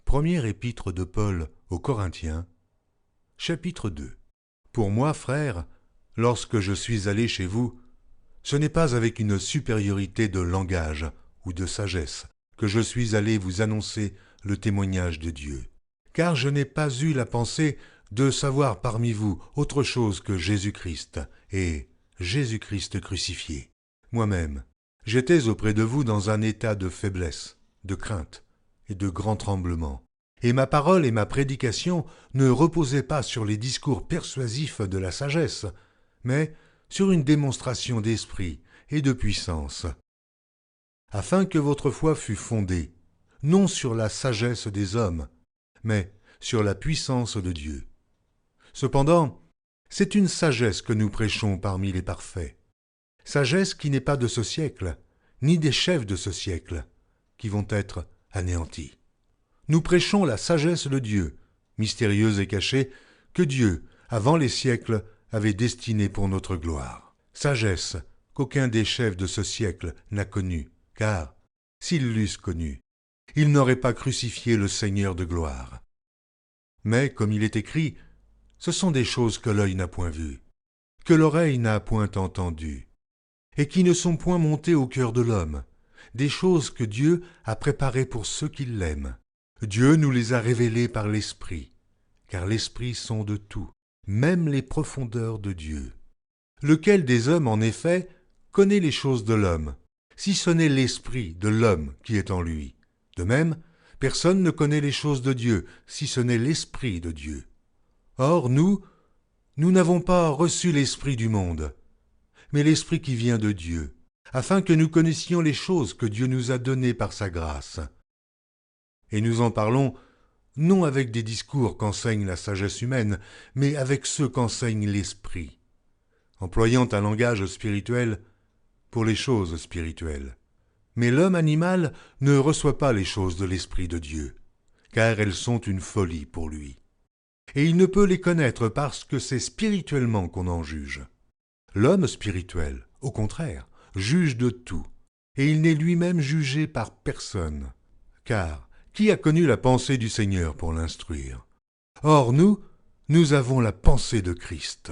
Première épître de Paul aux Corinthiens, chapitre 2. Pour moi, frères, lorsque je suis allé chez vous, ce n'est pas avec une supériorité de langage ou de sagesse que je suis allé vous annoncer le témoignage de Dieu, car je n'ai pas eu la pensée de savoir parmi vous autre chose que Jésus-Christ et Jésus-Christ crucifié. Moi-même, j'étais auprès de vous dans un état de faiblesse, de crainte et de grand tremblement. Et ma parole et ma prédication ne reposaient pas sur les discours persuasifs de la sagesse, mais sur une démonstration d'esprit et de puissance, afin que votre foi fût fondée, non sur la sagesse des hommes, mais sur la puissance de Dieu. Cependant, c'est une sagesse que nous prêchons parmi les parfaits, sagesse qui n'est pas de ce siècle, ni des chefs de ce siècle, qui vont être anéantis. Nous prêchons la sagesse de Dieu, mystérieuse et cachée, que Dieu, avant les siècles, avait destinée pour notre gloire. Sagesse qu'aucun des chefs de ce siècle n'a connue, car, s'ils l'eussent connue, ils n'auraient pas crucifié le Seigneur de gloire. Mais, comme il est écrit, ce sont des choses que l'œil n'a point vues, que l'oreille n'a point entendues, et qui ne sont point montées au cœur de l'homme, des choses que Dieu a préparées pour ceux qui l'aiment. Dieu nous les a révélées par l'Esprit, car l'Esprit sonde tout, même les profondeurs de Dieu. Lequel des hommes, en effet, connaît les choses de l'homme, si ce n'est l'Esprit de l'homme qui est en lui? De même, personne ne connaît les choses de Dieu, si ce n'est l'Esprit de Dieu. Or, nous n'avons pas reçu l'Esprit du monde, mais l'Esprit qui vient de Dieu, afin que nous connaissions les choses que Dieu nous a données par sa grâce. Et nous en parlons non avec des discours qu'enseigne la sagesse humaine, mais avec ceux qu'enseigne l'Esprit, employant un langage spirituel pour les choses spirituelles. Mais l'homme animal ne reçoit pas les choses de l'Esprit de Dieu, car elles sont une folie pour lui. Et il ne peut les connaître parce que c'est spirituellement qu'on en juge. L'homme spirituel, au contraire, juge de tout, et il n'est lui-même jugé par personne, car qui a connu la pensée du Seigneur pour l'instruire? Or nous avons la pensée de Christ.